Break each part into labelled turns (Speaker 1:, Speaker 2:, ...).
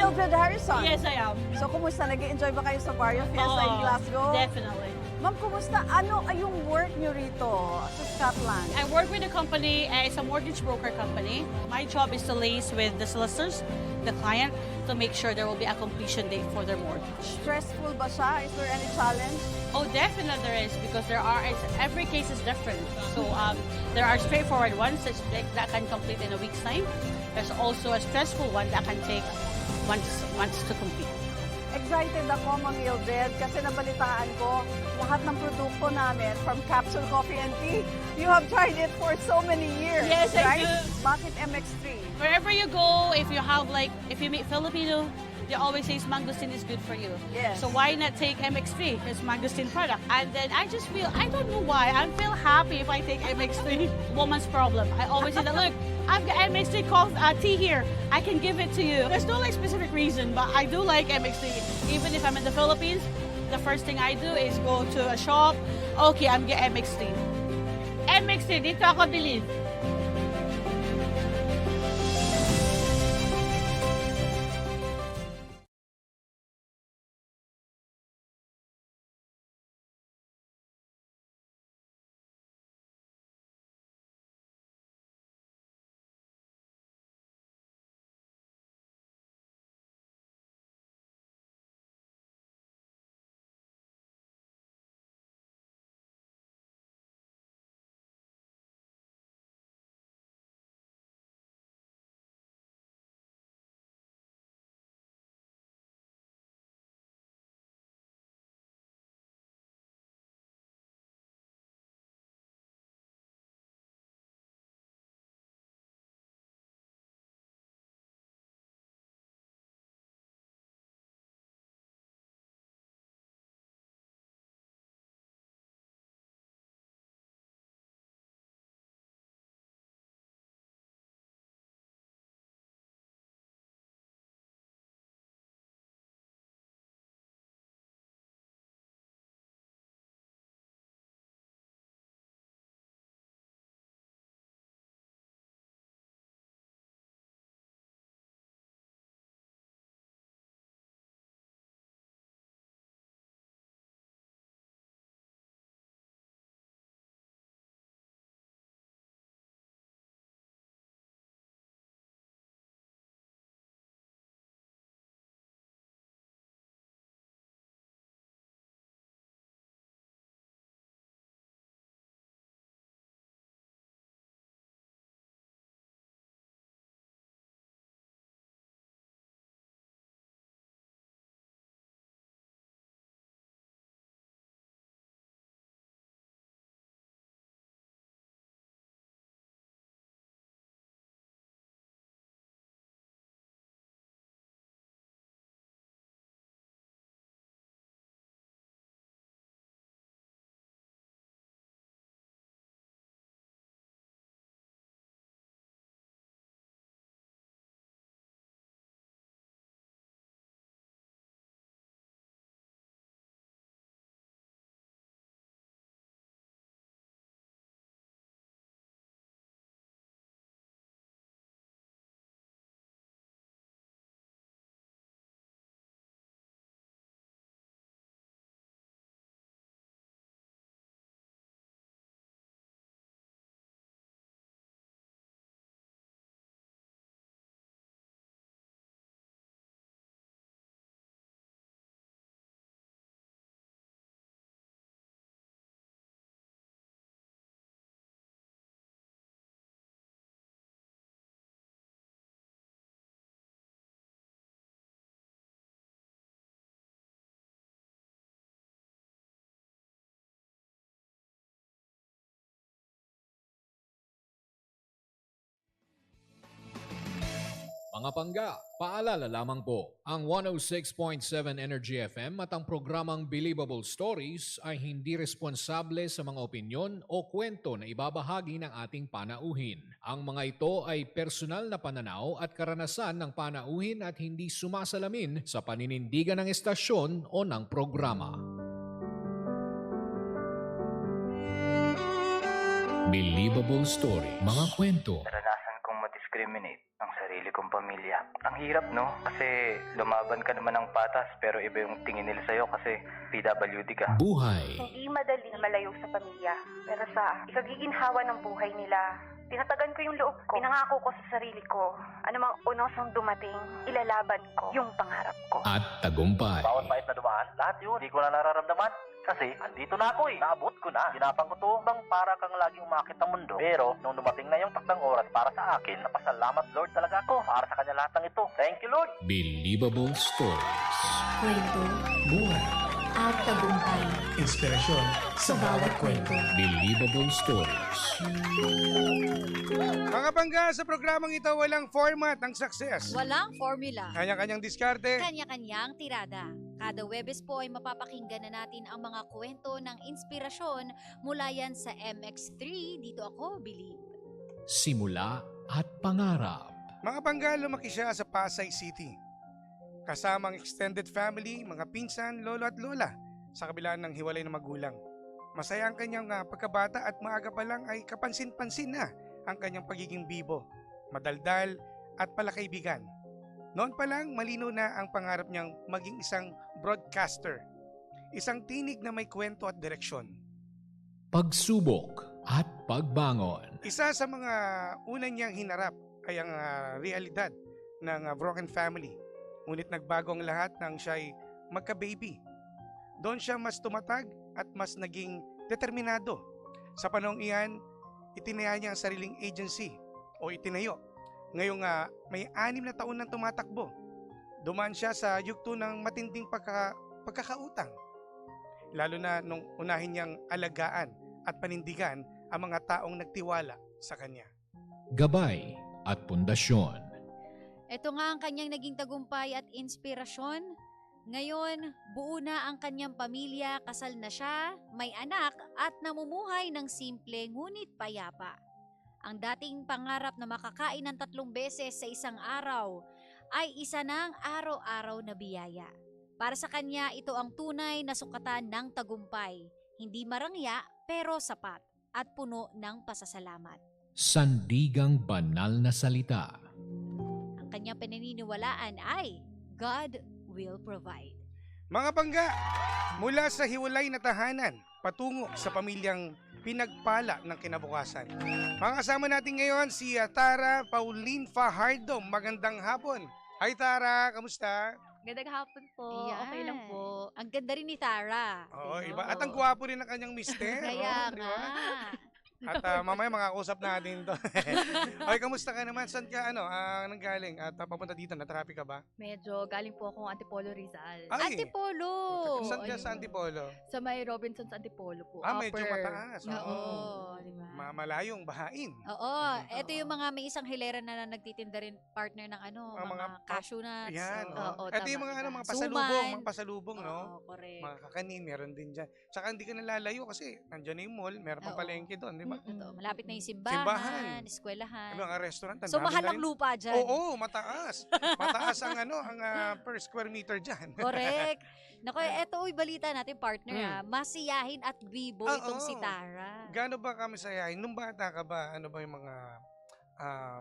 Speaker 1: Mildred Harrison.
Speaker 2: Yes, I am.
Speaker 1: So, kumusta? Nag-enjoy ba kayo sa Barrio Fiesta in Glasgow?
Speaker 2: Definitely.
Speaker 1: Ma'am, kumusta? Ano ay yung work nyo rito sa Scotland?
Speaker 2: I work with a company, it's a mortgage broker company. My job is to liaise with the solicitors, the client, to make sure there will be a completion date for their mortgage.
Speaker 1: Stressful ba siya? Is there any challenge?
Speaker 2: Oh, definitely there is, because every case is different. So there are straightforward ones that can complete in a week's time. There's also a stressful one that can take months to complete.
Speaker 1: Excited ako, Ma'am Mildred, kasi nabalitaan ko lahat ng produkto namin from Capsule Coffee and Tea. You have tried it for so many years,
Speaker 2: Yes, I
Speaker 1: right?
Speaker 2: do.
Speaker 1: Bakit MX3?
Speaker 2: Wherever you go, if you meet Filipino, they always say mangosteen is good for you.
Speaker 1: Yes.
Speaker 2: So why not take MX3? It's mangosteen product. And then I just feel, I don't know why, I feel happy if I take MX3. Woman's problem. I always say that, look, I've got MX3 tea here. I can give it to you. There's no like specific reason, but I do like MX3. Even if I'm in the Philippines, the first thing I do is go to a shop. Okay, I'm getting MX3. MX3, dito ako bilhin.
Speaker 3: Mga pangga, paalala lamang po, ang 106.7 Energy FM at ang programang Believable Stories ay hindi responsable sa mga opinyon o kwento na ibabahagi ng ating panauhin. Ang mga ito ay personal na pananaw at karanasan ng panauhin at hindi sumasalamin sa paninindigan ng estasyon o ng programa. Believable Story, mga kwento
Speaker 4: Naranasan kong ma-discriminate ang sarili kong pamilya. Ang hirap, no? Kasi lumaban ka naman ng patas pero iba yung tingin nila sa'yo kasi PWD ka.
Speaker 3: Buhay,
Speaker 5: Hindi madali na malayo sa pamilya. Pero sa ikagiginhawa ng buhay nila, tinatagan ko yung loob ko. Pinangako ko sa sarili ko, anumang unosong dumating, ilalaban ko yung pangarap ko.
Speaker 3: at tagumpay.
Speaker 4: Bawat pait na dumaan, lahat yun, hindi ko na nararamdaman. Kasi, andito na ako eh. Naabot ko na. Ginapang ko to bang para kang laging umakit ng mundo. Pero, nung dumating na yung takdang oras para sa akin, napasalamat Lord talaga ako para sa kanya lahat ng ito. Thank you, Lord!
Speaker 3: Believable stories.
Speaker 6: Kwento
Speaker 3: Buhay,
Speaker 6: at tagumpay
Speaker 7: Inspirasyon
Speaker 6: sa bawat kwento.
Speaker 3: believable stories.
Speaker 7: Mga bangga, sa programang ito walang format ng success.
Speaker 8: Walang formula.
Speaker 7: Kanya-kanyang diskarte.
Speaker 8: Kanya-kanyang tirada. Kada Webes po ay mapapakinggan na natin ang mga kwento ng inspirasyon mula yan sa MX3. Dito ako, Believe.
Speaker 3: Simula at pangarap.
Speaker 7: Mga bangga, lumaki siya sa Pasay City. Kasamang extended family, mga pinsan, lolo at lola sa kabila ng hiwalay na magulang. Masaya ang kanyang pagkabata at maaga pa lang ay kapansin-pansin na ang kanyang pagiging bibo, madaldal at palakaibigan. Noon pa lang malinaw na ang pangarap niyang maging isang broadcaster, isang tinig na may kwento at direksyon.
Speaker 3: Pagsubok at pagbangon.
Speaker 7: Isa sa mga una niyang hinarap ay ang realidad ng broken family. Ngunit nagbago ang lahat nang siya'y magka-baby. Doon siya mas tumatag at mas naging determinado. Sa panahong iyan, itinaya niya ang sariling agency o itinayo. Ngayong may 6 na taon nang tumatakbo. Dumaan siya sa yugto ng matinding pagkakautang. Lalo na nung unahin niyang alagaan at panindigan ang mga taong nagtiwala sa kanya.
Speaker 3: Gabay at pundasyon.
Speaker 8: Ito nga ang kanyang naging tagumpay at inspirasyon. Ngayon, buo na ang kanyang pamilya, kasal na siya, may anak at namumuhay ng simple ngunit payapa. Ang dating pangarap na makakain ng 3 beses sa isang araw ay isa ng araw-araw na biyaya. Para sa kanya, ito ang tunay na sukatan ng tagumpay. Hindi marangya pero sapat at puno ng pasasalamat.
Speaker 3: Sandigang banal na salita.
Speaker 8: Ang kanyang pinaniniwalaan ay God will provide.
Speaker 7: Mga bangga, mula sa hiwalay na tahanan, patungo sa pamilyang pinagpala ng kinabukasan. Mga kasama natin ngayon si Tara Pauline Fajardo. Magandang hapon. Hi Tara, kamusta?
Speaker 9: Gandang hapon po.
Speaker 8: Ayan.
Speaker 9: Okay lang po.
Speaker 8: Ang ganda rin ni Tara.
Speaker 7: Oo,
Speaker 8: Diba?
Speaker 7: iba. At ang gwapo rin ng kanyang mister.
Speaker 8: Kaya
Speaker 7: di
Speaker 8: nga.
Speaker 7: ba? At mamaya makakausap natin to. Okay, kamusta ka naman? Saan ka nanggaling? At papunta dito, na-traffic ka ba?
Speaker 9: Medyo galing po akong Antipolo Rizal.
Speaker 7: Ay!
Speaker 8: Antipolo.
Speaker 7: Saan ka
Speaker 9: ayun.
Speaker 7: sa Antipolo?
Speaker 9: Sa may Robinsons Antipolo po.
Speaker 7: Medyo
Speaker 9: Upper.
Speaker 7: mataas.
Speaker 8: Oo,
Speaker 9: Oo.
Speaker 8: di ba?
Speaker 7: Malayong bahain.
Speaker 8: Oo, ito yung mga may isang hilera na nagtitinda rin partner ng
Speaker 7: Mga
Speaker 8: mga cashew nuts.
Speaker 7: Yan.
Speaker 9: Oo,
Speaker 7: Ito
Speaker 9: tama,
Speaker 7: yung mga,
Speaker 9: diba?
Speaker 7: mga
Speaker 8: Suman.
Speaker 7: pasalubong, no?
Speaker 8: Oo, correct.
Speaker 7: Mga kakanin, meron din dyan. Tsaka hindi ka nalalayo kasi nandiyan na yung mall, meron pang
Speaker 8: Oo.
Speaker 7: palengke doon, di ba?
Speaker 8: Totoo, malapit na yung simbahan,
Speaker 7: Simbahan.
Speaker 8: eskwelahan.
Speaker 7: Mga restaurant, ang
Speaker 8: So
Speaker 7: dami
Speaker 8: mahal
Speaker 7: na
Speaker 8: ang
Speaker 7: rin.
Speaker 8: lupa dyan.
Speaker 7: Oo, mataas. Mataas ang per square meter dyan.
Speaker 8: Correct. Naku, eto balita natin partner
Speaker 7: Mm.
Speaker 8: masiyahin at bibo
Speaker 7: Oo.
Speaker 8: itong si Tara.
Speaker 7: Gaano ba kami sayahin? Nung bata ka ba, ano ba yung mga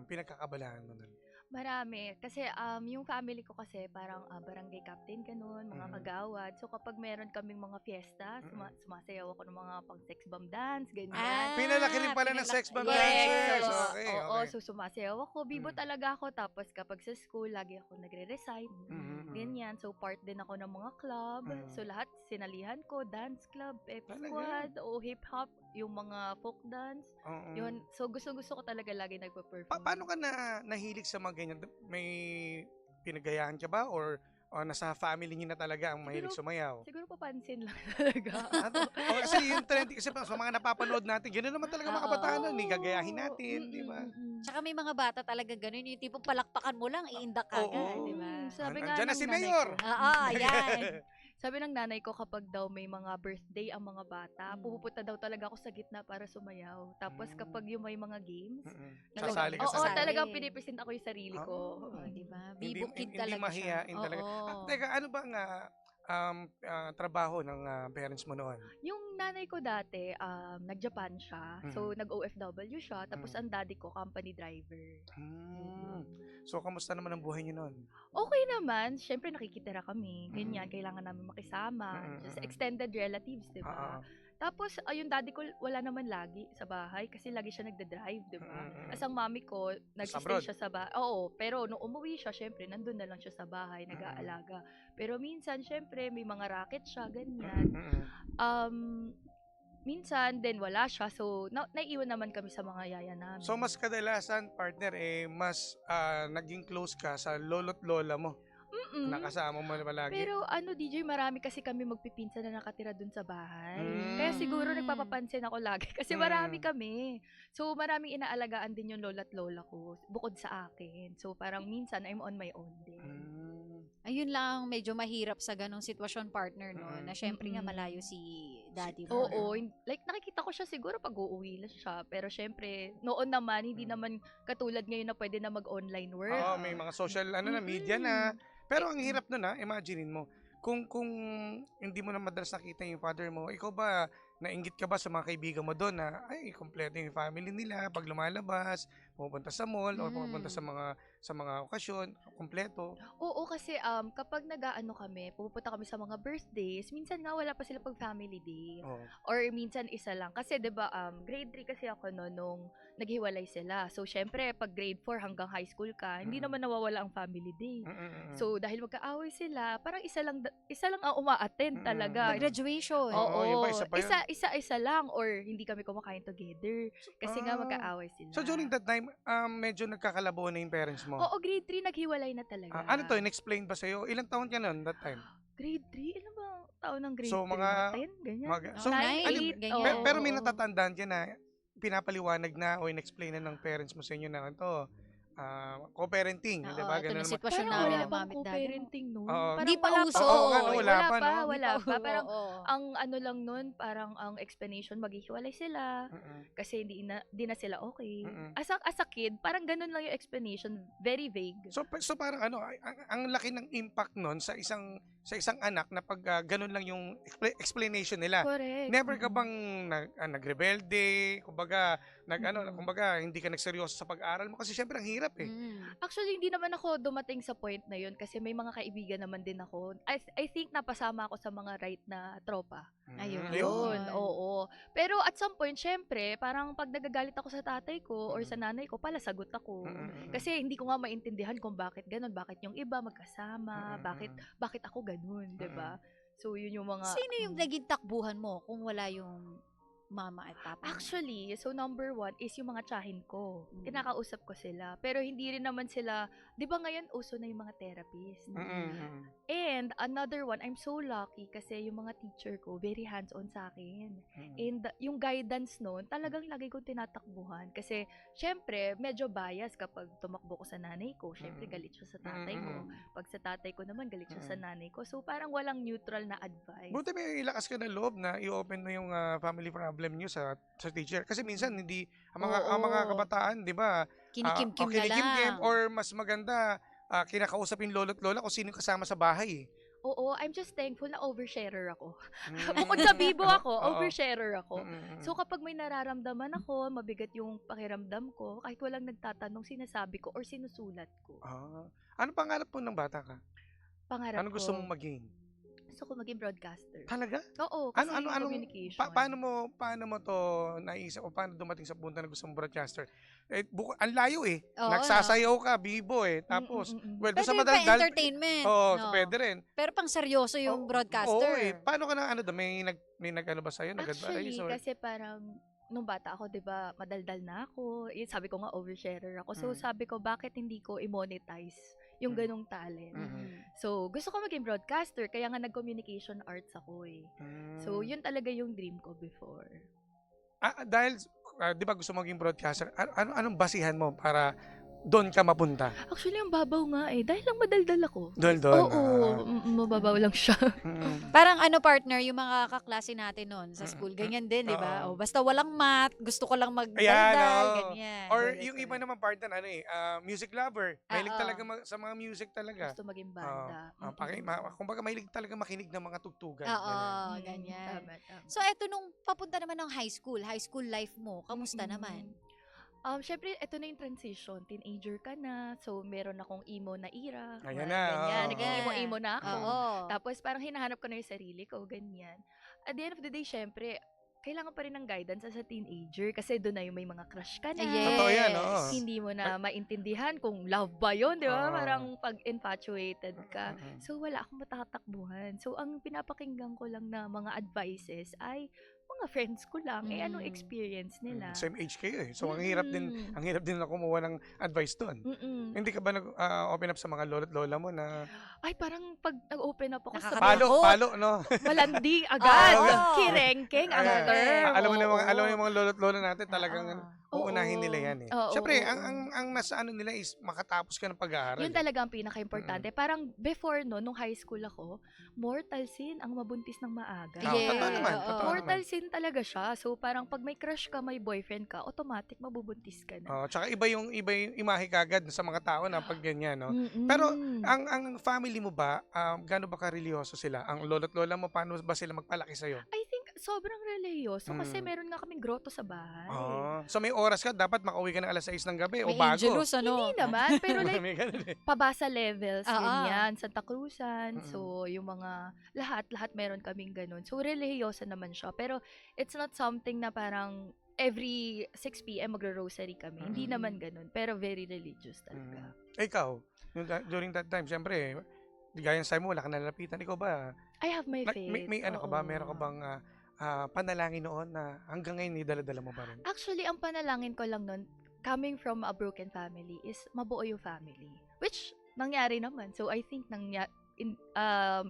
Speaker 7: pinagkakabalahan mo nun?
Speaker 9: Marami. Kasi yung family ko kasi parang barangay captain ganun, mga
Speaker 7: Mm.
Speaker 9: kagawad. So kapag meron kaming mga fiesta, sumasayaw ako ng mga pang sex bomb dance, ganyan.
Speaker 8: Ah,
Speaker 7: Pinalaki rin pala ng sex bomb
Speaker 8: Yes.
Speaker 7: dancers.
Speaker 9: Oo,
Speaker 7: Okay,
Speaker 9: oo,
Speaker 7: okay.
Speaker 9: so sumasayaw ako. Bibo
Speaker 7: Mm.
Speaker 9: talaga ako. Tapos kapag sa school, lagi ako nagre-recite.
Speaker 7: Mhm.
Speaker 9: Ganyan. So part din ako ng mga club.
Speaker 7: Mm.
Speaker 9: So lahat sinalihan ko. Dance club, pep
Speaker 7: Talaga?
Speaker 9: squad, o hip-hop, yung mga folk dance.
Speaker 7: Oo.
Speaker 9: Yun. So gusto-gusto ko talaga lagi nagpa-perform.
Speaker 7: Paano ka nahilig sa mga ganyan? May pinagayahan ka ba? Or nasa family niyo na talaga ang mahilig sumayaw?
Speaker 9: Siguro papansin lang talaga.
Speaker 7: Kasi yung trend, kasi sa mga napapanood natin, gano'n naman talaga mga kabataan nun. Gagayahin natin, di ba?
Speaker 8: Tsaka may mga bata talaga ganun, yung tipong palakpakan mo lang, iindak ka agad,
Speaker 7: Oo.
Speaker 8: di ba?
Speaker 9: Sabi nga
Speaker 7: Andyan na
Speaker 9: ng
Speaker 7: si
Speaker 9: nanay
Speaker 7: Mayor!
Speaker 9: ko.
Speaker 8: Oo, ayan.
Speaker 9: Sabi ng nanay ko kapag daw may mga birthday ang mga bata,
Speaker 8: Mm.
Speaker 9: pupunta daw talaga ako sa gitna para sumayaw. Tapos
Speaker 7: Mm.
Speaker 9: kapag yung may mga games,
Speaker 7: Sasali ka
Speaker 9: oo,
Speaker 7: sa
Speaker 8: Sasali.
Speaker 9: talagang pinipresent ako yung sarili ko.
Speaker 7: Oo.
Speaker 8: Oh, di ba?
Speaker 7: Hindi,
Speaker 8: Bibong kid
Speaker 7: hindi
Speaker 8: talaga siya.
Speaker 7: mahiyain talaga.
Speaker 8: Oo.
Speaker 7: Teka, ano ba nga trabaho ng parents mo noon?
Speaker 9: Yung nanay ko dati, nag-Japan siya. So, nag-OFW siya. Tapos, ang daddy ko, company driver.
Speaker 7: So, kamusta naman ang buhay niyo noon?
Speaker 9: Okay naman. Siyempre, nakikitira kami. Ganyan, kailangan namin makisama. Just extended relatives, di ba? Tapos, yung daddy ko, wala naman lagi sa bahay kasi lagi siya nagda-drive, di ba? As ang mami ko, nagsistay
Speaker 7: abroad?
Speaker 9: siya sa bahay. Oo, pero nung umuwi siya, syempre, nandun na lang siya sa bahay, nag-aalaga. Pero minsan, syempre, may mga racket siya, ganyan. Minsan, then wala siya. So, naiiwan naman kami sa mga yaya namin.
Speaker 7: So, mas kadalasan, partner, mas naging close ka sa lolo't lola mo. Nakasama mo na palagi.
Speaker 9: Pero DJ, marami kasi kami magpipinsan na nakatira dun sa bahay. Kaya siguro nagpapapansin ako lagi kasi marami kami. So maraming inaalagaan din yung lola't lola ko bukod sa akin. So parang minsan I'm on my own din.
Speaker 8: Ayun lang, medyo mahirap sa ganong sitwasyon, partner, no? Na syempre nga malayo si daddy mo.
Speaker 9: Oo, like nakikita ko siya siguro pag uuwi lang siya. Pero syempre, noon naman, hindi naman katulad ngayon na pwede na mag-online work.
Speaker 7: Oo, may mga social media na. Pero ang hirap nun imaginein mo. Kung hindi mo na madalas nakita yung father mo, ikaw ba, nainggit ka ba sa mga kaibigan mo doon na, ay, kompleto yung family nila, pag lumalabas, pupunta sa mall, o pupunta sa mga okasyon, kompleto?
Speaker 9: Oo, kasi kapag nag-aano kami, pupunta kami sa mga birthdays, minsan nga wala pa sila pag family day.
Speaker 7: Oo.
Speaker 9: Or minsan isa lang. Kasi 'di ba grade 3 kasi ako no nung naghiwalay sila. So syempre pag grade 4 hanggang high school ka, hindi naman nawawala ang family day. So dahil magkaaway sila, parang isa lang ang uma-attend talaga.
Speaker 8: Graduation.
Speaker 9: Oo,
Speaker 7: iba, isa pa yun.
Speaker 9: isa lang or hindi kami kumakain together kasi nga magkaaway sila.
Speaker 7: So during that time, medyo nagkakalabo na yung parents mo?
Speaker 9: Oo, grade 3 naghiwalay na talaga.
Speaker 7: Ano to, in-explain ba sa'yo? Ilang taon ka nun that time?
Speaker 9: Grade 3? Ilan ba ang taon ng grade 3?
Speaker 7: So, mga-
Speaker 9: 10? Ganyan.
Speaker 7: So,
Speaker 8: 9, 8, ganyan.
Speaker 9: Oo,
Speaker 7: pero may
Speaker 9: oo.
Speaker 7: natatandaan dyan na pinapaliwanag na o in-explain na ng parents mo sa inyo na ito, co-parenting,
Speaker 8: Oo,
Speaker 7: di ba?
Speaker 8: ito
Speaker 7: Ganun
Speaker 8: na
Speaker 7: naman.
Speaker 8: sitwasyon
Speaker 9: Parang
Speaker 8: namin
Speaker 9: wala
Speaker 8: ng
Speaker 9: pang
Speaker 8: mami at daddy mo.
Speaker 9: co-parenting nun.
Speaker 7: Oo.
Speaker 9: Parang
Speaker 8: Hindi pa
Speaker 9: wala
Speaker 8: uso.
Speaker 7: Oo, nga, no, wala pa, no?
Speaker 9: Wala pa. Parang
Speaker 8: Oo.
Speaker 9: ang ano lang nun, parang ang explanation, maghihiwalay sila kasi hindi na sila okay. As a kid, parang ganun lang yung explanation, very vague.
Speaker 7: So parang ang laki ng impact nun sa isang anak na pag ganun lang yung explanation nila.
Speaker 9: Correct.
Speaker 7: Never ka bang nagrebelde, kumbaga hindi ka nagseryoso sa pag-aral mo kasi syempre ang hirap eh.
Speaker 9: Actually, hindi naman ako dumating sa point na yun kasi may mga kaibigan naman din ako. I think napasama ako sa mga right na tropa.
Speaker 8: Ayun.
Speaker 9: Yun, oo. Pero at some point, syempre, parang pag nagagalit ako sa tatay ko or sa nanay ko, pala sagot ako. Kasi hindi ko nga maintindihan kung bakit ganun, bakit yung iba magkasama, bakit ako ganun, 'di ba? So yun yung mga
Speaker 8: Sino yung naging takbuhan mo kung wala yung mama at papa mo?
Speaker 9: Actually, so number 1 is yung mga tiyahin ko. Kinakausap ko sila. Pero hindi rin naman sila, di ba ngayon uso na yung mga therapist? And another one, I'm so lucky kasi yung mga teacher ko, very hands-on sa akin. And yung guidance noon, talagang lagi kong tinatakbuhan. Kasi, syempre, medyo bias kapag tumakbo ko sa nanay ko. Syempre, galit siya sa tatay ko. Pag sa tatay ko naman, galit siya sa nanay ko. So, parang walang neutral na advice.
Speaker 7: Buti may ilakas ka ng loob na i-open mo yung family problem niyo sa teacher kasi minsan hindi ang mga kabataan, 'di ba?
Speaker 8: Kinikim-kim na
Speaker 7: kinikim-kim
Speaker 8: lang.
Speaker 7: or mas maganda kinakausap yung lolo't lola kung sino kasama sa bahay.
Speaker 9: Oo, I'm just thankful na oversharer ako. Bukod sa bibo ako,
Speaker 7: Oo.
Speaker 9: oversharer ako. So kapag may nararamdaman ako, mabigat yung pakiramdam ko, kahit walang nagtatanong, sinasabi ko or sinusulat ko.
Speaker 7: Ano pangarap mo ng bata ka?
Speaker 9: Pangarap
Speaker 7: Ano
Speaker 9: ko.
Speaker 7: gusto mong maging?
Speaker 9: Gusto ko maging broadcaster.
Speaker 7: Talaga?
Speaker 9: Oo, kasi yung
Speaker 7: Anong
Speaker 9: communication.
Speaker 7: paano mo to naisip o paano dumating sa punto na gusto mong broadcaster? Ang layo eh.
Speaker 8: Oo,
Speaker 7: Nagsasayaw ka, bibo eh. Tapos, well, doon
Speaker 8: Pwede
Speaker 7: sa
Speaker 8: rin pa
Speaker 7: madaldal.
Speaker 8: entertainment.
Speaker 7: Oo,
Speaker 8: no?
Speaker 7: pwede rin.
Speaker 8: Pero pang seryoso yung broadcaster.
Speaker 7: Oo eh. Paano ka na may nag-ano ba sa'yo?
Speaker 9: Actually,
Speaker 7: Nag-advise? Or?
Speaker 9: kasi parang nung bata ako, 'di ba, madaldal na ako. Sabi ko nga oversharer ako. So sabi ko, bakit hindi ko i-monetize yung ganung talent? So, gusto ko maging broadcaster, kaya nga nag-communication arts ako eh. So, yun talaga yung dream ko before.
Speaker 7: Dahil, di ba gusto mo maging broadcaster, anong basihan mo para doon ka mapunta?
Speaker 9: Actually, ang babaw nga eh. Dahil lang madaldal ako.
Speaker 7: Doon.
Speaker 9: Oo, mababaw lang siya.
Speaker 8: Parang partner, yung mga kaklase natin noon sa school, ganyan din, di ba?
Speaker 7: Oo.
Speaker 8: O, basta walang math, gusto ko lang
Speaker 7: Ayan,
Speaker 8: magdaldal,
Speaker 7: oo.
Speaker 8: ganyan.
Speaker 7: Or
Speaker 8: Correct,
Speaker 7: yung iba
Speaker 8: correct.
Speaker 7: naman partner, music lover. Mahilig
Speaker 8: Oo.
Speaker 7: talaga sa mga music talaga.
Speaker 9: Gusto maging banda.
Speaker 7: Kumbaga mahilig talaga makinig ng mga tugtugan.
Speaker 8: Oo,
Speaker 7: Ganun.
Speaker 8: ganyan.
Speaker 9: Tama.
Speaker 8: So, eto nung papunta naman ng high school life mo, kamusta naman?
Speaker 9: Syempre, ito na yung transition. Teenager ka na. So, meron akong emo na era.
Speaker 7: Ayan
Speaker 9: mga
Speaker 7: na,
Speaker 9: Ganyan.
Speaker 7: oo.
Speaker 9: Naging-emo na ako.
Speaker 8: Oo.
Speaker 9: Tapos, parang hinahanap ko na yung sarili ko. Ganyan. At the end of the day, syempre, kailangan pa rin ng guidance as a teenager kasi doon na yung may mga crush ka na.
Speaker 8: Yes.
Speaker 7: Totoo yan, oo.
Speaker 9: Hindi mo na maintindihan kung love ba yun, di ba?
Speaker 7: Oo.
Speaker 9: Parang pag infatuated ka.
Speaker 7: Mm-mm.
Speaker 9: So, wala akong matatakbuhan. So, ang pinapakinggan ko lang na mga advices ay mga friends ko lang. Anong experience nila?
Speaker 7: Same age kayo eh. So ang hirap din na kumuha ng advice doon.
Speaker 9: Mm-mm.
Speaker 7: Hindi ka ba nag-open up sa mga lolo't lola mo na
Speaker 9: Ay, parang pag nag-open up ako sa
Speaker 7: palo, no?
Speaker 9: malandi agad.
Speaker 8: Oo.
Speaker 9: Kirengkeng ang
Speaker 7: Ayan.
Speaker 9: term.
Speaker 7: Alam mo
Speaker 9: Oo.
Speaker 7: yung mga lolo't lola natin talagang uunahin
Speaker 9: Oo.
Speaker 7: nila yan eh.
Speaker 9: Oo,
Speaker 7: Siyempre,
Speaker 9: oo,
Speaker 7: ang nasa ano nila is makatapos ka ng pag-aaral.
Speaker 9: Yun talaga ang pinaka-importante. Parang before nung high school ako, mortal sin ang mabuntis ng maaga.
Speaker 7: Yeah. Totoo naman,
Speaker 8: oo.
Speaker 7: totoo
Speaker 9: Mortal
Speaker 7: naman.
Speaker 9: sin talaga siya. So parang pag may crush ka, may boyfriend ka, automatic mabubuntis ka na.
Speaker 7: Tsaka iba yung imahe kagad sa mga tao na pag ganyan, no?
Speaker 9: Mm-mm.
Speaker 7: Pero ang family mo ba, gaano ba ka-religyoso sila? Ang lolo't lola mo, paano ba sila magpalaki sa'yo?
Speaker 9: I think sobrang religyoso kasi
Speaker 7: Mm.
Speaker 9: meron nga kaming grotto sa bahay.
Speaker 7: So may oras ka, dapat makauwi ka ng alas 6 ng gabi o
Speaker 8: May
Speaker 7: bago.
Speaker 8: angelus, ano?
Speaker 9: Hindi naman, pero like
Speaker 7: May ganun eh.
Speaker 9: pabasa levels,
Speaker 8: Ah, ah.
Speaker 9: ganyan, Santa Cruzan.
Speaker 7: Mm-mm.
Speaker 9: So, yung mga, lahat meron kaming ganun. So, religyoso naman siya. Pero, it's not something na parang every 6 p.m. magro-rosary kami. Hindi
Speaker 7: Mm-mm.
Speaker 9: naman ganun. Pero, very religious talaga.
Speaker 7: Ikaw, during that time, syempre, gaya ng sabi mo, wala ka nalalapitan. Ikaw ba,
Speaker 9: I have my faith.
Speaker 7: may ano ka ba?
Speaker 9: oo.
Speaker 7: Meron ka bang panalangin noon na hanggang ngayon dala-dala mo pa rin?
Speaker 9: Actually, ang panalangin ko lang nun, coming from a broken family, is mabuo yung family. Which, nangyari naman. So, I think,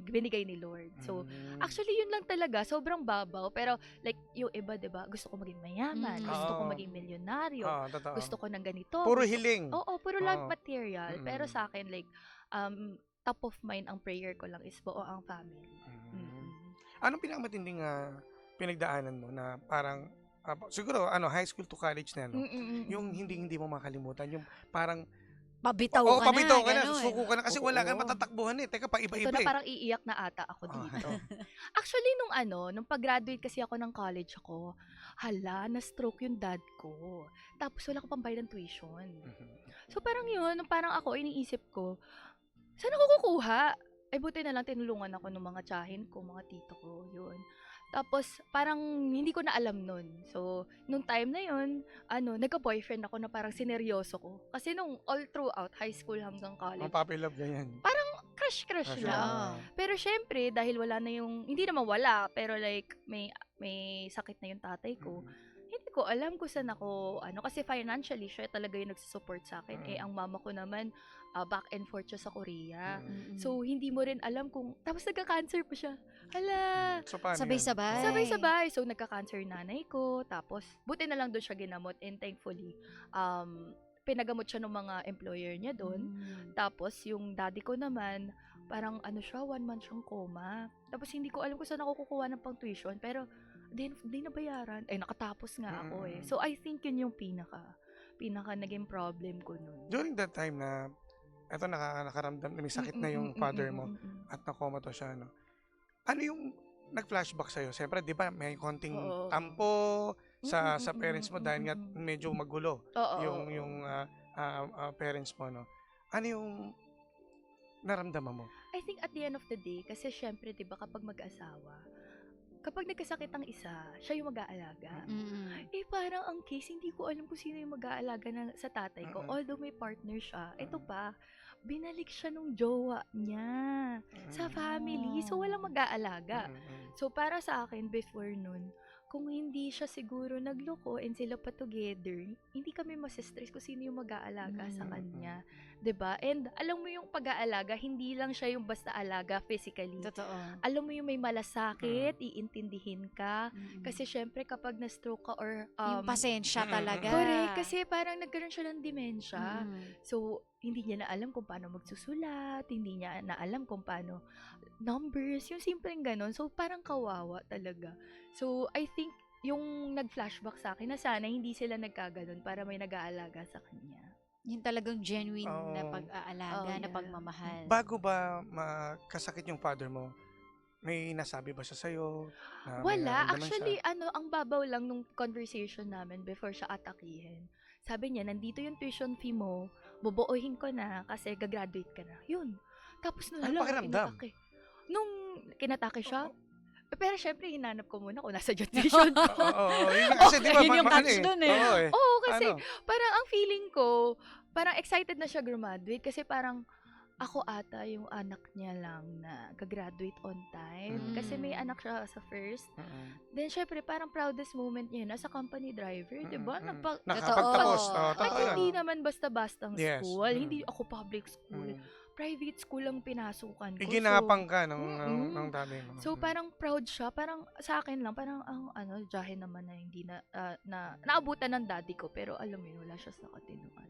Speaker 9: binigay ni Lord. So, actually, yun lang talaga. Sobrang babaw. Pero, like, yung iba, diba? Gusto ko maging mayaman.
Speaker 8: Mm.
Speaker 9: Gusto ko
Speaker 7: Oo.
Speaker 9: maging milyonaryo.
Speaker 7: Totoo.
Speaker 9: Gusto ko ng ganito.
Speaker 7: Puro
Speaker 9: gusto-
Speaker 7: hiling.
Speaker 9: Oo, puro lang
Speaker 7: Oo.
Speaker 9: material.
Speaker 7: Mm-mm.
Speaker 9: Pero sa akin, like, top of mind ang prayer ko lang is buo ang family.
Speaker 7: Anong pinakamatinding pinagdaanan mo na parang, siguro, high school to college na, no? Yung hindi mo makalimutan, yung parang,
Speaker 8: Pabitaw ka na,
Speaker 7: pabitaw ka na,
Speaker 8: ganun.
Speaker 7: susuko ka na, kasi wala kang
Speaker 8: Oo.
Speaker 7: matatakbuhan eh. Teka,
Speaker 9: Ito
Speaker 7: paiba-iba
Speaker 9: na
Speaker 7: eh.
Speaker 9: parang iiyak na ata ako dito. Actually, nung pag-graduate kasi ako ng college ako, na-stroke yung dad ko. Tapos wala ko pang bayad ng tuition. So parang yun, nung parang ako, iniisip ko, saan ako kukuha? Buti na lang tinulungan ako ng mga tiyahin ko, mga tito ko, yun. Tapos, parang hindi ko na alam nun. So, nung time na yun, nagka-boyfriend ako na parang sineryoso ko. Kasi nung all throughout, high school hanggang
Speaker 7: Ang
Speaker 9: college,
Speaker 7: puppy love, ganyan.
Speaker 9: crush lang. Pero syempre, dahil wala na yung, hindi naman wala, pero like, may sakit na yung tatay ko, hindi ko alam kung saan ako, kasi financially, siya talaga yung nagsusupport sa akin. Ang mama ko naman, back and forth siya sa Korea. So, hindi mo rin alam kung, tapos nagka-cancer pa siya.
Speaker 7: So, paano yan?
Speaker 8: Sabay-sabay.
Speaker 9: Sabay-sabay. So, nagka-cancer nanay ko. Tapos, buti na lang doon siya ginamot. And thankfully, pinagamot siya ng mga employer niya doon. Tapos, yung daddy ko naman, parang 1 month siyang coma. Tapos, hindi ko alam kung saan ako kukuha ng pang tuition. Pero, di nabayaran. Nakatapos nga ako eh. So, I think yun yung pinaka naging problem ko nun.
Speaker 7: During that time na, eto nakaramdam, may sakit na yung father mo at na-comatose siya, no? Ano yung nag-flashback sa'yo? Siyempre, di ba, may konting
Speaker 9: Oo.
Speaker 7: tampo sa parents mo dahil nga medyo magulo
Speaker 9: Oo.
Speaker 7: yung parents mo, no? Ano yung naramdaman mo?
Speaker 9: I think at the end of the day, kasi syempre, di ba, kapag mag-asawa, kapag nagkasakit ang isa, siya yung mag-aalaga. Parang ang case, hindi ko alam kung sino yung mag-aalaga sa tatay ko. Although may partner siya, ito pa, binalik siya nung jowa niya sa family. So, walang mag-aalaga. So, para sa akin, before nun, kung hindi siya siguro nagloko and sila pa together, hindi kami masistress kung sino yung mag-aalaga sa kanya. 'Di ba? And alam mo yung pag-aalaga, hindi lang siya yung basta alaga physically.
Speaker 8: Totoo.
Speaker 9: Alam mo yung may malasakit, iintindihin ka. Kasi syempre kapag na-stroke ka or
Speaker 8: Yung pasensya talaga.
Speaker 9: correct, kasi parang nagkaroon siya ng demensya.
Speaker 8: Mm.
Speaker 9: So, hindi niya na alam kung paano magsusulat, hindi niya na alam kung paano numbers, yung simpleng ganon. So, parang kawawa talaga. So, I think yung nag-flashback sa akin na sana hindi sila nagkaganon para may nag-aalaga sa kanya.
Speaker 8: Yung talagang genuine na
Speaker 7: Oo.
Speaker 8: pag-aalaga,
Speaker 9: Oh,
Speaker 8: na
Speaker 9: yeah.
Speaker 8: pagmamahal.
Speaker 7: Bago ba makasakit yung father mo, may nasabi ba siya sa'yo? Na may
Speaker 9: Wala.
Speaker 7: nararamdaman
Speaker 9: Actually,
Speaker 7: siya?
Speaker 9: ang babaw lang nung conversation namin before siya atakihin. Sabi niya, nandito yung tuition fee mo, bubuuhin ko na kasi gagraduate ka na. Yun. Tapos nung
Speaker 7: Ano pakiramdam?
Speaker 9: inatake. Nung kinatake siya, pero syempre, hinanap ko muna kung nasa tuition.
Speaker 7: Oo, yun nga, kasi di ba,
Speaker 8: Yun yung
Speaker 7: ano
Speaker 8: catch dun eh.
Speaker 7: Oo eh.
Speaker 9: Oo, kasi
Speaker 7: Ano?
Speaker 9: parang ang feeling ko, parang excited na siya graduate kasi parang ako ata yung anak niya lang na gagraduate on time. Kasi may anak siya sa first. Then, syempre, parang proudest moment niya yun as a company driver, di ba?
Speaker 7: Nakapagtapos.
Speaker 8: Totoo.
Speaker 7: Oo,
Speaker 9: At
Speaker 7: totoo
Speaker 9: hindi
Speaker 7: yan.
Speaker 9: naman basta-bastang
Speaker 7: Yes.
Speaker 9: school. Hindi ako public school.
Speaker 7: Mm.
Speaker 9: Private school ang pinasukan ko.
Speaker 7: Iginapang ka ng tatay mo.
Speaker 9: So, parang proud siya. Parang sa akin lang, parang ang jahe naman na hindi na naabutan ng daddy ko. Pero alam mo yun, wala siya sa katinuan.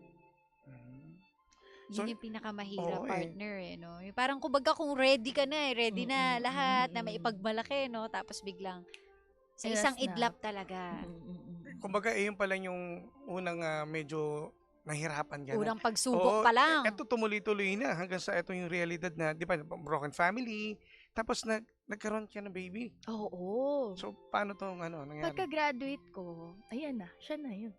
Speaker 7: So,
Speaker 8: Yun yung pinakamahirap
Speaker 7: oo eh.
Speaker 8: partner no? Yung parang kumbaga kung ready ka na ready na lahat na maipagmalaki, no? Tapos biglang sa isang
Speaker 9: Yes na.
Speaker 8: idlap talaga.
Speaker 7: Kumbaga, yun pala yung unang medyo nahirapan ka na.
Speaker 8: Unang pagsubok
Speaker 7: Oo,
Speaker 8: pa lang.
Speaker 7: Eto tuloy-tuloy na hanggang sa eto yung realidad na, di ba, broken family, tapos nagkaroon ka ng baby.
Speaker 9: Oo.
Speaker 7: So, paano to nangyari?
Speaker 9: Pagka-graduate ko, ayan na, siya na yun.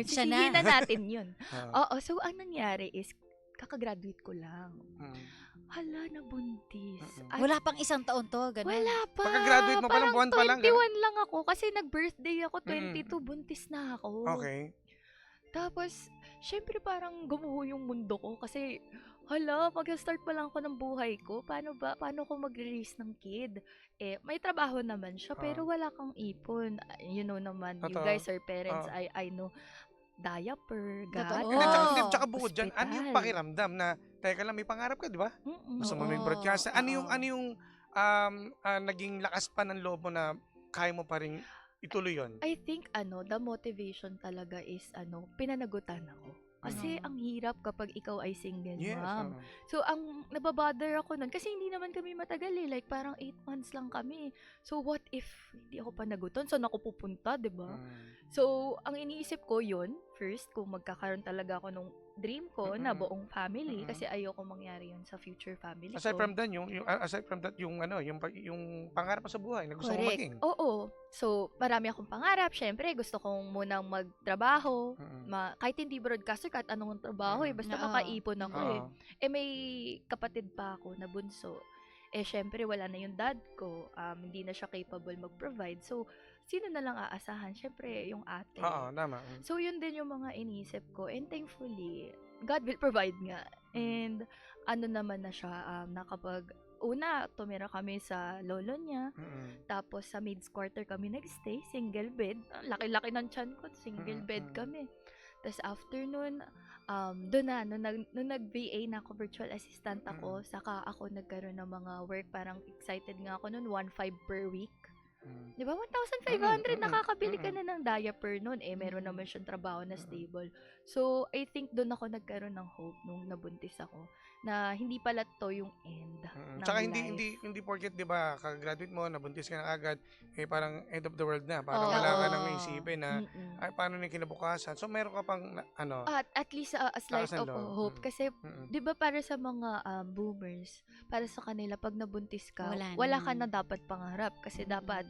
Speaker 8: Siya na.
Speaker 9: Sisihin na natin yun.
Speaker 7: Ah,
Speaker 9: Oo, so ang nangyari is, kaka-graduate ko lang. Hala, nabuntis. At
Speaker 8: Wala pang isang taon to, ganun.
Speaker 9: wala pa.
Speaker 7: Pagka-graduate mo pa lang,
Speaker 9: Parang
Speaker 7: buwan pa lang,
Speaker 9: 21 lang ako kasi nag-birthday ako,
Speaker 7: Mm.
Speaker 9: 22, buntis na ako.
Speaker 7: Okay.
Speaker 9: Tapos, syempre parang gumuho yung mundo ko kasi, hala, mag-start pa lang ako ng buhay ko. Paano ko mag-release ng kid? Eh, may trabaho naman siya, pero wala kang ipon. You know naman, you
Speaker 7: Totoo.
Speaker 9: guys are parents,
Speaker 7: Oo.
Speaker 9: I know, diaper,
Speaker 8: Totoo.
Speaker 7: Hindi, tsaka,
Speaker 8: Oh.
Speaker 7: hindi, tsaka bukod dyan, ano yung
Speaker 9: Hospital.
Speaker 7: pakiramdam na, teka lang, may pangarap ka, di ba? Gusto mo may
Speaker 8: Oo,
Speaker 7: broadcast. Ano
Speaker 8: oo.
Speaker 7: yung naging lakas pa ng loob mo na kaya mo pa rin ituloy yun?
Speaker 9: I think the motivation talaga is pinanagutan ako. Kasi ang hirap kapag ikaw ay single
Speaker 7: Yes.
Speaker 9: mom. So ang nababother ako nun kasi hindi naman kami matagal like parang 8 months lang kami. So what if hindi ako panagutan? Saan ako pupunta, 'di ba? So ang iniisip ko yun, first kung magkakaroon talaga ako nung dream ko na buong family kasi ayoko mangyari yun sa future family
Speaker 7: Aside
Speaker 9: ko.
Speaker 7: from that, yung pangarap mo sa buhay na gusto mo
Speaker 9: Correct.
Speaker 7: maging.
Speaker 9: Oo. So, marami akong pangarap. Syempre, gusto kong munang magtrabaho. Kahit hindi broadcaster, kahit anong trabaho basta
Speaker 8: Oo.
Speaker 9: makaipon ako
Speaker 7: Oo.
Speaker 9: may kapatid pa ako na bunso. Syempre, wala na yung dad ko. Hindi na siya capable mag-provide. So, sino na lang aasahan? Syempre, yung ate.
Speaker 7: Oo, tama.
Speaker 9: So, yun din yung mga inisip ko. And thankfully, God will provide nga. And naman na siya, una, tumira kami sa lolo niya. Tapos sa maid's quarter kami nagstay, single bed. Ang laki-laki ng tiyan ko, single bed kami. Tapos after nun, doon na, nung nag-VA na ako, virtual assistant ako, saka ako nagkaroon ng mga work, parang excited nga ako nun, 1,500 per week. Di ba? 1,500, nakakabili ka na ng diaper nun. Meron naman siyang trabaho na stable. So, I think doon ako nagkaroon ng hope nung nabuntis ako na hindi pala to yung end ng
Speaker 7: Tsaka
Speaker 9: life.
Speaker 7: hindi porket, 'di ba, kag-graduate mo, nabuntis ka na agad, parang end of the world na. Parang
Speaker 9: Oo.
Speaker 7: wala ka nang isipin na
Speaker 9: Mm-mm.
Speaker 7: ay paano na yung kinabukasan. So meron ka pang
Speaker 9: At least a slight
Speaker 7: Lakas ng
Speaker 9: of
Speaker 7: loob.
Speaker 9: hope. Kasi, di ba para sa mga boomers, para sa kanila, pag nabuntis ka,
Speaker 8: Wala
Speaker 9: wala
Speaker 8: na.
Speaker 9: ka na dapat pangarap. Kasi dapat,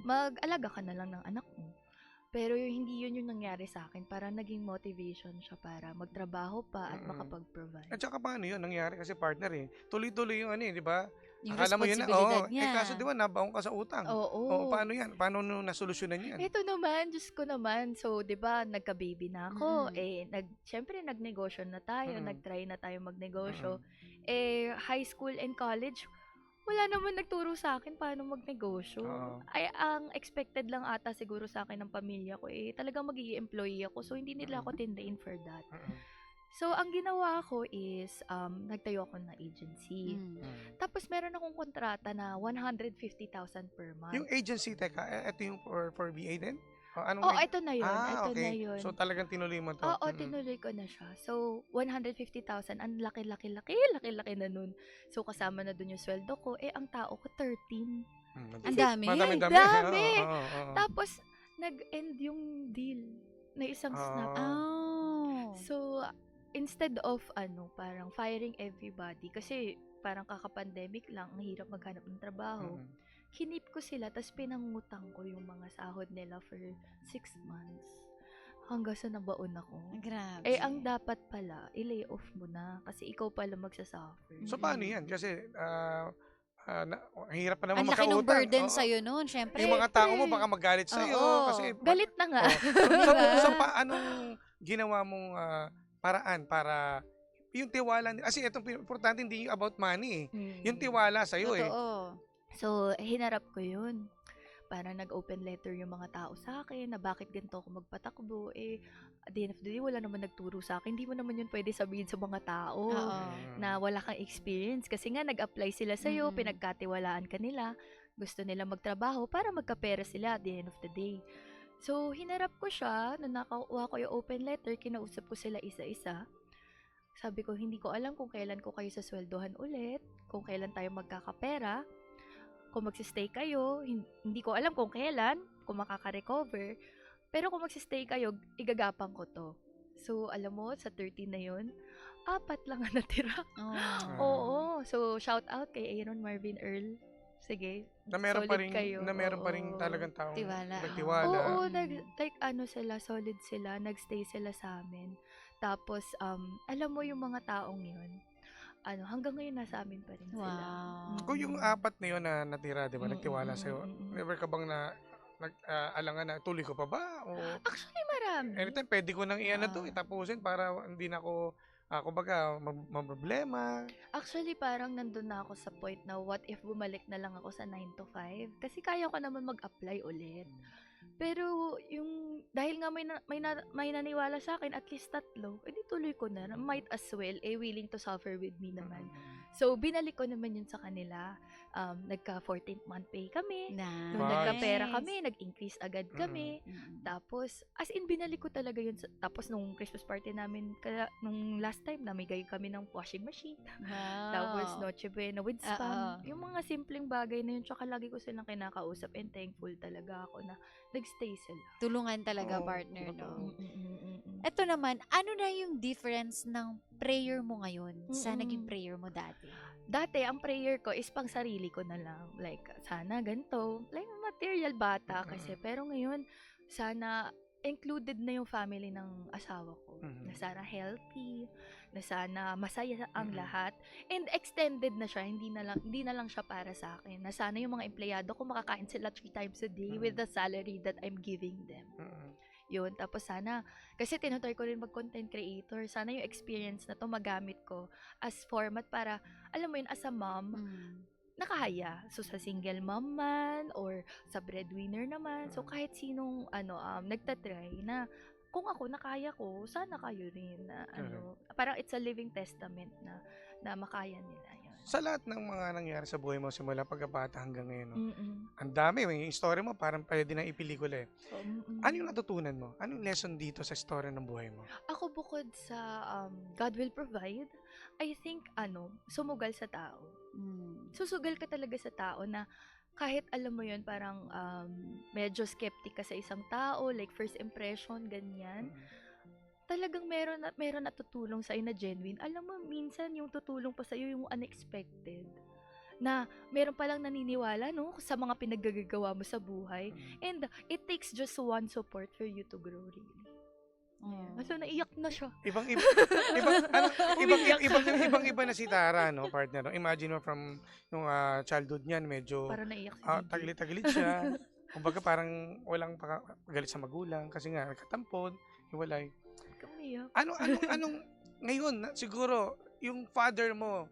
Speaker 9: mag-alaga ka na lang ng anak mo. Pero hindi yun yung nangyari sa akin. Parang naging motivation siya para magtrabaho pa at makapag-provide.
Speaker 7: At saka paano yun nangyari kasi partner tuloy-tuloy yung di ba?
Speaker 8: Yung
Speaker 7: Akala mo yun na,
Speaker 8: responsibilidad niya.
Speaker 7: kaso di ba nabaong ka sa utang.
Speaker 9: Oo.
Speaker 7: Paano yan? Paano nung nasolusyonan yan?
Speaker 9: Ito naman, Diyos ko naman. So, di ba, nagka-baby na ako. Syempre, nagnegosyo na tayo. Nag-try na tayo magnegosyo. High school and college, wala naman nagturo sa akin paano magnegosyo.
Speaker 7: Oo.
Speaker 9: Ay, ang expected lang ata siguro sa akin ng pamilya ko talagang magiging employee ako. So, hindi nila ako tindain for that. So, ang ginawa ko is, nagtayo ako ng agency. Tapos, meron akong kontrata na 150,000 per month.
Speaker 7: Yung agency, teka, ito yung for BA din?
Speaker 9: Ito na yun. Ito na
Speaker 7: okay.
Speaker 9: yun.
Speaker 7: So, talagang tinuloy mo to?
Speaker 9: Oo, tinuloy ko na siya. So, 150,000, ang laki-laki na nun. So, kasama na dun yung sweldo ko. Ang tao ko, 13.
Speaker 8: Ang dami.
Speaker 7: Madami.
Speaker 9: Dami.
Speaker 7: Oo.
Speaker 9: Tapos, nag-end yung deal na isang snap.
Speaker 8: Oh.
Speaker 9: So, instead of, parang firing everybody, kasi parang kaka-pandemic lang, ang hirap maghanap ng trabaho. Hinip ko sila, tapos pinangutang ko yung mga sahod nila for 6 months. Hanggang sa nabaon ako.
Speaker 8: Grabe.
Speaker 9: Ang dapat pala, i-lay off mo na. Kasi ikaw pala magsasuffer.
Speaker 7: So, paano yan? Kasi, ang hirap pa naman
Speaker 8: Ang laki ng
Speaker 7: makautang.
Speaker 8: burden
Speaker 7: Oo.
Speaker 8: sa'yo noon, syempre.
Speaker 7: Yung mga tao mo baka magalit sa'yo.
Speaker 8: Oo.
Speaker 7: Kasi,
Speaker 9: Galit na nga.
Speaker 7: So, anong ginawa mong paraan para yung tiwala nila? Kasi itong importante hindi yung about money Yung tiwala sa'yo
Speaker 8: Totoo.
Speaker 9: So, hinarap ko yun. Para nag-open letter yung mga tao sa akin na bakit ganito ako magpatakbo. At the end of the day, wala naman nagturo sa akin. Hindi mo naman yun pwede sabihin sa mga tao na wala kang experience. Kasi nga, nag-apply sila sa'yo, pinagkatiwalaan ka nila, gusto nila magtrabaho para magkapera sila at the end of the day. So, hinarap ko siya, na nakakuha ko yung open letter, kinausap ko sila isa-isa. Sabi ko, hindi ko alam kung kailan ko kayo sasweldohan ulit, kung kailan tayo magkakapera. Kung magsistay kayo, hindi ko alam kung kailan, kung makaka-recover. Pero kung magsistay kayo, igagapang ko to. So, alam mo, sa 13 na yun, 4 lang ang natira. Oo. So, shout out kay Aaron Marvin Earl. Sige,
Speaker 7: na meron pa
Speaker 9: solid
Speaker 7: rin,
Speaker 9: kayo.
Speaker 7: na meron pa rin talagang taong
Speaker 8: Tiwala.
Speaker 7: nagtiwala.
Speaker 9: Oo, solid sila, nagstay sila sa amin. Tapos, alam mo yung mga taong yun, hanggang ngayon nasa amin pa rin sila.
Speaker 8: Wow.
Speaker 7: Kung yung 4 na yun na natira, di ba, nagtiwala sa'yo, never ka bang alangan na tuloy ko pa ba? O,
Speaker 9: Actually, marami.
Speaker 7: anytime, pwede ko nang to, itapusin para hindi na ako, kumbaga, problema.
Speaker 9: Actually, parang nandun na ako sa point na what if bumalik na lang ako sa 9 to 5? Kasi kaya ko naman mag-apply ulit. Pero dahil nga may naniwala sa akin, at least 3, edi tuloy ko na. Might as well, willing to suffer with me naman. So, binalik ko naman yun sa kanila. Nagka 14th month pay kami. Nung nagka-pera kami, nag-increase agad kami. Tapos, as in, binalik ko talaga yun. Tapos, nung Christmas party namin, nung last time, namigay kami ng washing machine. Tapos, Noche Buena with spam. Yung mga simpleng bagay na yun, tsaka lagi ko silang kinakausap and thankful talaga ako na nagstay sila.
Speaker 8: Tulungan talaga, partner, no? Ito naman, ano na yung difference ng prayer mo ngayon sa naging prayer mo dati?
Speaker 9: Dati, ang prayer ko is pang sarili ko na lang. Like, sana ganito. Like, material bata kasi. Pero ngayon, sana included na yung family ng asawa ko. Na sana healthy, na sana masaya ang lahat. And extended na siya, hindi na lang siya para sa akin. Na sana yung mga empleyado ko makakain sila 3 times a day with the salary that I'm giving them. Yun, tapos sana, kasi tinutry ko rin mag-content creator, sana yung experience na to magamit ko as format para, alam mo yun, as a mom, nakahaya. So, sa single mom man, or sa breadwinner naman, so kahit sinong, nagtatry na, kung ako nakaya ko, sana kayo rin na, parang it's a living testament na makaya nila yun.
Speaker 7: Sa lahat ng mga nangyari sa buhay mo simula pagkabata hanggang ngayon, ang dami, yung story mo parang pwede na ipelikula Ano yung natutunan mo? Anong lesson dito sa story ng buhay mo?
Speaker 9: Ako bukod sa God will provide, I think, sumugal sa tao. Susugal ka talaga sa tao na kahit alam mo yun, parang medyo skeptic ka sa isang tao, like first impression, ganyan. Talagang meron na tutulong sa'yo na genuine. Alam mo, minsan yung tutulong pa sa'yo yung unexpected. Na meron palang naniniwala, no, sa mga pinaggagawa mo sa buhay. And it takes just one support for you to grow, really. So, naiyak na siya.
Speaker 7: Ibang-iba na si Tara, no, partner. No? Imagine mo from yung childhood niyan, medyo
Speaker 9: Para naiyak si
Speaker 7: taglit-taglit siya. Kumbaga parang walang galit sa magulang kasi nga nagkatampon, hiwalay. Anong ngayon siguro yung father mo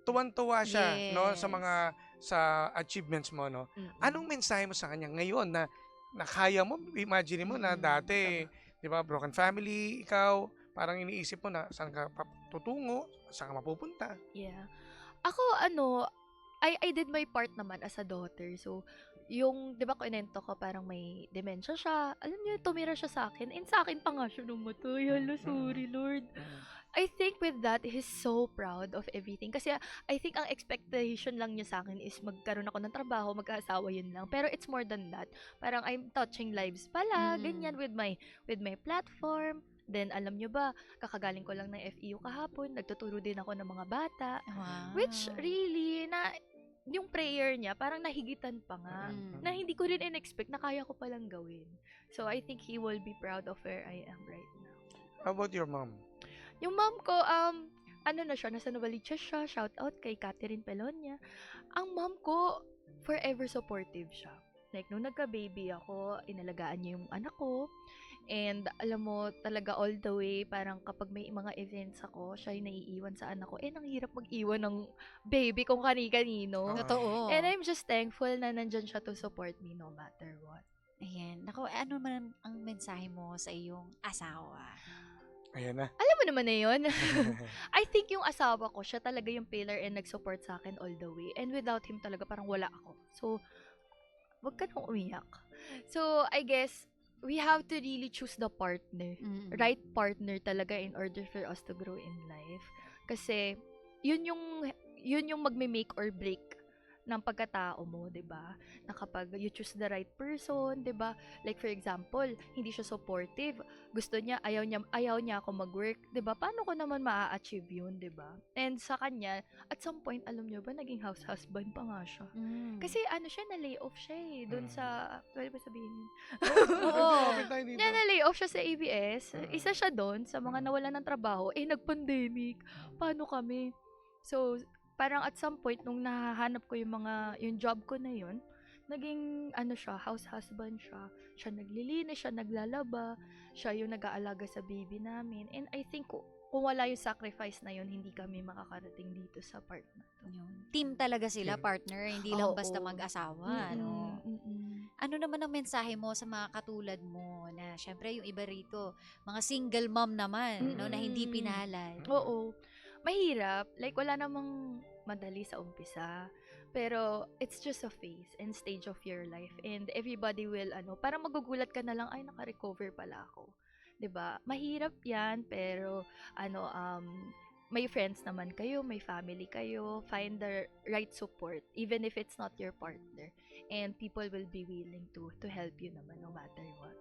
Speaker 7: tuwan-tuwa siya, no, sa
Speaker 8: Yes.
Speaker 7: mga sa achievements mo, no.
Speaker 9: Mm-mm.
Speaker 7: Anong mensahe mo sa kanya ngayon na kaya mo, imagine mo na dati, 'di ba, broken family, ikaw, parang iniisip mo na saan ka tutungo, saan ka mapupunta.
Speaker 9: Yeah. Ako, I did my part naman as a daughter. So, yung, di ba, kunento ko, parang may dementia siya. Alam niyo, tumira siya sa akin. And sa akin pa nga siya namatay. Hala, sorry, Lord. I think with that, he's so proud of everything. Kasi I think ang expectation lang niya sa akin is magkaroon ako ng trabaho, mag-aasawa, yun lang. Pero it's more than that. Parang I'm touching lives pala, ganyan, with my platform. Then, alam nyo ba, kakagaling ko lang ng FEU kahapon, nagtuturo din ako ng mga bata.
Speaker 8: Wow.
Speaker 9: Which really, yung prayer niya, parang nahigitan pa nga. Na hindi ko rin in-expect na kaya ko palang gawin. So, I think he will be proud of where I am right now.
Speaker 7: How about your mom?
Speaker 9: Yung mom ko, na siya, nasa Novaliches siya, shout out kay Catherine Pelonia. Ang mom ko, forever supportive siya. Like, nung nagka-baby ako, inalagaan niya yung anak ko. And, alam mo, talaga all the way, parang kapag may mga events ako, siya yung naiiwan sa anak ko. Ang hirap mag-iwan ng baby kung kani-kanino.
Speaker 8: Totoo.
Speaker 9: And I'm just thankful na nandyan siya to support me no matter what.
Speaker 8: Ayan. Naku, ano man ang mensahe mo sa iyong asawa?
Speaker 7: Ayan na.
Speaker 9: Alam mo naman na yun. I think yung asawa ko, siya talaga yung pillar and nag-support sa akin all the way. And without him talaga, parang wala ako. So, wag ka nang umiyak. So, I guess, we have to really choose the partner. Right partner talaga in order for us to grow in life. Kasi, yun yung magme-make or break ng pagkatao mo, 'di ba? Na kapag you choose the right person, 'di ba? Like for example, hindi siya supportive. Gusto niya, ayaw niya ako mag-work, 'di ba? Paano ko naman maa-achieve 'yun, 'di ba? And sa kanya, at some point, alam niyo ba, naging house husband pa nga siya. Kasi siya na-lay off siya doon sa, pwede ba sabihin yun?
Speaker 8: Oo.
Speaker 9: Na-lay off siya sa ABS. Isa siya doon sa mga nawalan ng trabaho. nag-pandemic. Paano kami? So, parang at some point, nung nahahanap ko yung job ko na yun, naging, siya, house husband siya. Siya naglilinis, siya naglalaba, siya yung nag-aalaga sa baby namin. And I think, kung wala yung sacrifice na yun, hindi kami makakarating dito sa part na to.
Speaker 8: Team talaga sila, partner. Hindi lang basta
Speaker 9: Oo.
Speaker 8: mag-asawa, no? Ano naman ang mensahe mo sa mga katulad mo na, syempre, yung iba rito, mga single mom naman, no, na hindi pinalad.
Speaker 9: Oo. Mahirap. Like, wala namang madali sa umpisa. Pero, it's just a phase and stage of your life. And everybody will, parang magugulat ka na lang, ay, naka-recover pala ako. 'Di ba? Mahirap yan, pero, may friends naman kayo, may family kayo, find the right support, even if it's not your partner. And people will be willing to help you naman, no matter what.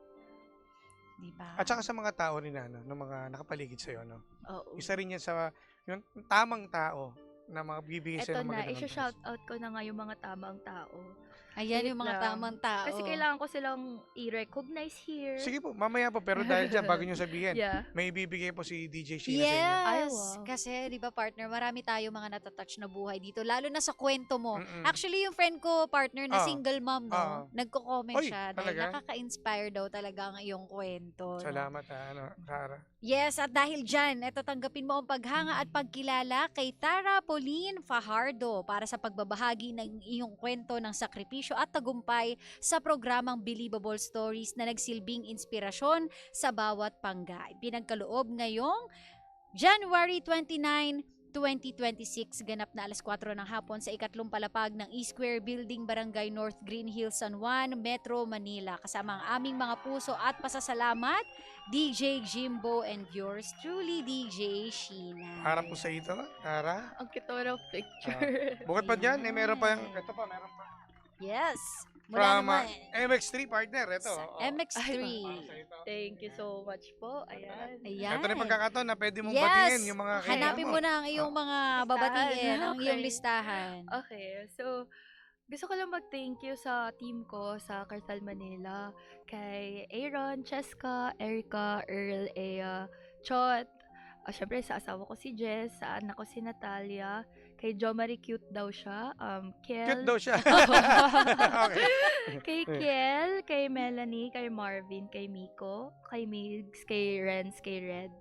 Speaker 8: Diba?
Speaker 7: At saka sa mga tao rin ng mga nakapaligid sa'yo, no?
Speaker 9: Oo.
Speaker 7: Isa rin yan sa yung tamang tao na magbibigay
Speaker 9: Eto
Speaker 7: sa'yo ng
Speaker 9: na,
Speaker 7: magandang
Speaker 9: i-shout out ko na nga yung mga tamang tao.
Speaker 8: Ayan
Speaker 9: Wait
Speaker 8: yung mga
Speaker 9: lang.
Speaker 8: tamang tao.
Speaker 9: Kasi kailangan ko silang i-recognize here.
Speaker 7: Sige po, mamaya po. Pero dahil dyan, bago nyo sabihin,
Speaker 9: Yeah.
Speaker 7: may ibibigay po si DJ Sheena sa inyo.
Speaker 9: Ay,
Speaker 8: Yes!
Speaker 9: wow.
Speaker 8: Kasi, di ba, partner, marami tayo mga natatouch na buhay dito. Lalo na sa kwento mo.
Speaker 7: Mm-mm.
Speaker 8: Actually, yung friend ko, partner, na
Speaker 7: Ah.
Speaker 8: single mom, no?
Speaker 7: Ah.
Speaker 8: Nagko-comment
Speaker 7: Oy,
Speaker 8: siya. Dahil
Speaker 7: talaga?
Speaker 8: nakaka-inspire daw talaga ang iyong kwento. no?
Speaker 7: Salamat, Sarah.
Speaker 8: Yes, at dahil dyan, eto tanggapin mo ang paghanga at pagkilala kay Tara Pauline Fajardo para sa pagbabahagi ng iyong kwento ng sakripisyo at tagumpay sa programang Believable Stories na nagsilbing inspirasyon sa bawat pangga. Pinagkaloob ngayong January 29, 2026, ganap na alas 4 ng hapon sa ikatlong palapag ng E-Square Building, Barangay North Green Hills, San Juan, Metro Manila. Kasama ang aming mga puso at pasasalamat, DJ Jimbo and yours truly, DJ Sheena.
Speaker 7: Harap mo sa ito, Tara.
Speaker 9: Ang cute ng picture.
Speaker 7: Bukod pa dyan, meron pa yung, ito pa, meron pa.
Speaker 8: Yes. Mula
Speaker 7: From
Speaker 8: naman
Speaker 7: MX3 partner, ito.
Speaker 8: sa
Speaker 7: oo.
Speaker 8: MX3.
Speaker 7: Para sa ito.
Speaker 9: Thank you so much po. Ayan.
Speaker 8: Ayan.
Speaker 7: Ito na yung pagkakataon na pwede mong
Speaker 8: Yes.
Speaker 7: batiin yung mga
Speaker 8: Hanapin mo na ang iyong mga babatiin, ang iyong
Speaker 9: Okay.
Speaker 8: listahan.
Speaker 9: Okay, so gusto ko lang mag-thank you sa team ko sa Cartal Manila, kay Aaron, Cheska, Erica, Earl, Ea, Chot, syempre sa asawa ko si Jess, sa anak ko si Natalia, kay Jo Marie cute daw siya, Kel,
Speaker 7: Cute daw siya. Okay.
Speaker 9: kay Kiel, kay Melanie, kay Marvin, kay Miko, kay Migs, kay Renz, kay Red,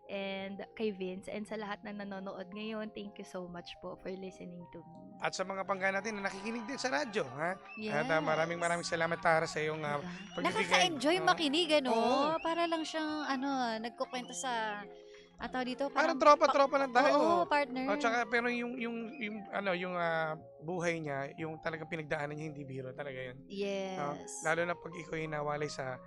Speaker 9: and kay Vince, and sa lahat na nanonood ngayon, thank you so much po for listening to me.
Speaker 7: At sa mga pangga natin na nakikinig din sa radyo, ha?
Speaker 8: Yes.
Speaker 7: At maraming salamat, Tara, sa iyong pagbibigay.
Speaker 8: Nakaka-enjoy
Speaker 7: Oo.
Speaker 8: makinig,
Speaker 7: Oo.
Speaker 8: Para lang siyang, nagkukwento sa, dito,
Speaker 7: Parang tropa-tropa lang tayo.
Speaker 8: Oo, partner.
Speaker 7: At saka, pero yung buhay niya, yung talagang pinagdaanan niya, hindi biro talaga yun.
Speaker 8: Yes.
Speaker 7: Lalo na pag ikaw ay nawalay sa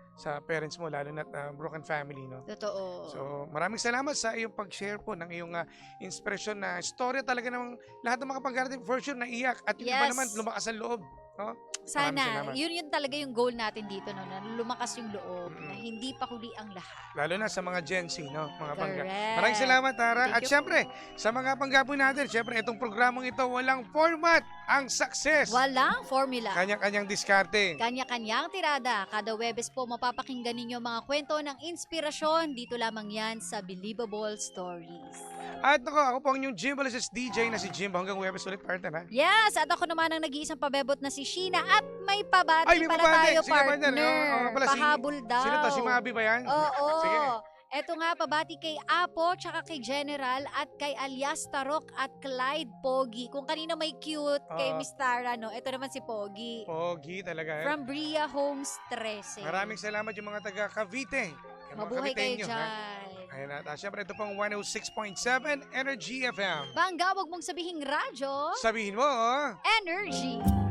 Speaker 7: parents mo, lalo na broken family, no?
Speaker 8: Totoo.
Speaker 7: So, maraming salamat sa iyong pag-share po ng iyong inspirasyon na storya talaga ng lahat ng mga pag-arte for sure naiyak at yung iba
Speaker 8: Yes.
Speaker 7: naman lumakas ang loob. No?
Speaker 8: Sana,
Speaker 7: salamat.
Speaker 8: yun talaga yung goal natin dito, no? Na lumakas yung loob,
Speaker 7: Mm-mm.
Speaker 8: na hindi pa huli ang lahat.
Speaker 7: Lalo na sa mga Gen Z, no? Mga pangga.
Speaker 8: Correct.
Speaker 7: Maraming salamat, Tara.
Speaker 8: Thank
Speaker 7: At
Speaker 8: you
Speaker 7: syempre, sa mga panggapo natin, syempre, itong programang ito, walang format ang success.
Speaker 8: Walang formula.
Speaker 7: Kanya-kanyang diskarte.
Speaker 8: Kanya-kanyang tirada. Kada Webes po mapapakinggan ninyo mga kwento ng inspirasyon. Dito lamang yan sa Believable Stories.
Speaker 7: At ako po ang inyong Jimbo Lasses DJ na si Jimbo. Hanggang Webes ulit, partner, ha?
Speaker 8: Yes, at ako naman ang nag-iisang pabebot na si Sheena at may pabati
Speaker 7: Ay, may
Speaker 8: pala
Speaker 7: pabati.
Speaker 8: tayo,
Speaker 7: Sige, partner.
Speaker 8: partner.
Speaker 7: Oo, pala,
Speaker 8: Pahabol daw.
Speaker 7: Sino to? Si Mabi ba yan?
Speaker 8: Oo.
Speaker 7: Sige.
Speaker 8: Eto nga, pabati kay Apo, tsaka kay General, at kay Alias Tarok at Clyde Pogi. Kung kanina may cute kay Miss Tara, no? Ito naman si Pogi.
Speaker 7: Pogi talaga.
Speaker 8: From Bria Homes 13.
Speaker 7: Maraming salamat yung mga taga Cavite. Yung mga
Speaker 8: Mabuhay kayo
Speaker 7: Caviteño, ha?
Speaker 8: dyan.
Speaker 7: Ayan at syempre ito pong 106.7 Energy FM.
Speaker 8: Bangga, wag mong sabihing radyo.
Speaker 7: Sabihin mo,
Speaker 8: Energy.